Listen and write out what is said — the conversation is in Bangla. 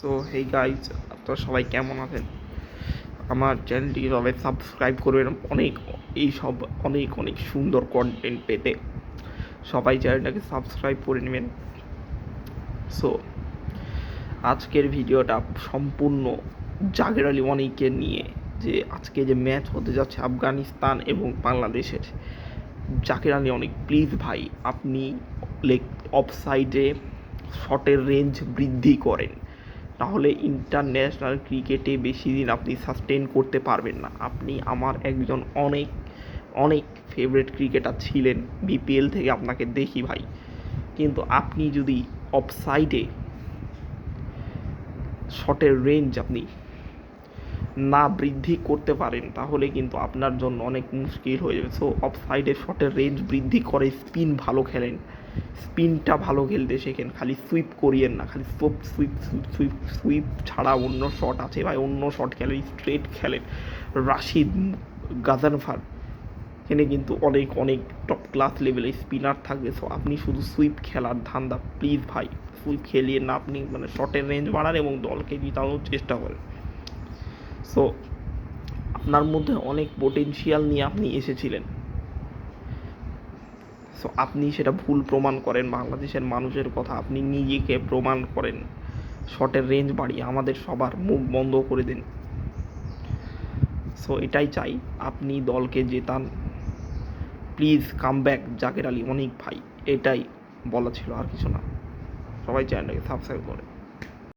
সো হেই গাইজ, আপনারা সবাই কেমন আছেন? আমার চ্যানেলটিকে সবাই সাবস্ক্রাইব করবেন অনেক অনেক সুন্দর কন্টেন্ট পেতে সবাই চ্যানেলটাকে সাবস্ক্রাইব করে নেবেন। সো আজকের ভিডিওটা সম্পূর্ণ জাকের আলী ওয়ানিকে নিয়ে, যে আজকে যে ম্যাচ হতে যাচ্ছে আফগানিস্তান এবং বাংলাদেশের। জাকের আলী ওয়ানি, প্লিজ ভাই, আপনি লেগ অফ সাইডে শটের রেঞ্জ বৃদ্ধি করেন, তাহলে ইন্টারন্যাশনাল ক্রিকেটে বেশি দিন আপনি সাস্টেন করতে পারবেন না। আপনি আমার একজন অনেক অনেক ফেভারিট ক্রিকেটার ছিলেন, বিপিএল থেকে আপনাকে দেখি ভাই, কিন্তু আপনি যদি অফ সাইডে শটের রেঞ্জ আপনি না বৃদ্ধি করতে পারেন, তাহলে কিন্তু আপনার জন্য অনেক মুশকিল হয়ে যাবে। সো অফ সাইডে শটের রেঞ্জ বৃদ্ধি করে স্পিন ভালো খেলেন, স্পিনটা ভালো খেলতে শেখেন, খালি সুইপ করিয়েন না। খালি সুইপ ছাড়া অন্য শট আছে ভাই, অন্য শট খেলেন, স্ট্রেট খেলেন। রাশিদ গাজানফার এখানে কিন্তু অনেক অনেক টপ ক্লাস লেভেলের স্পিনার থাকবে। সো আপনি শুধু সুইপ খেলার ধান্দা, প্লিজ ভাই, সুইপ খেলিয়ে না, আপনি শটের রেঞ্জ বাড়ান এবং দলকে জিতানোর চেষ্টা করেন। সো আপনার মধ্যে অনেক পোটেনশিয়াল নিয়ে আপনি এসেছিলেন, সো আপনি সেটা ভুল প্রমাণ করেন। বাংলাদেশের মানুষের কথা আপনি নিজেকে প্রমাণ করেন, শটের রেঞ্জ বাড়িয়ে আমাদের সবার মুখ বন্ধ করে দিন। সো এটাই চাই, আপনি দলকে জেতান, please come back Jaker Ali ওয়ানি ভাই, এটাই বলা ছিল, আর কিছু না। সবাই চ্যানেলটাকে সাবস্ক্রাইব করে।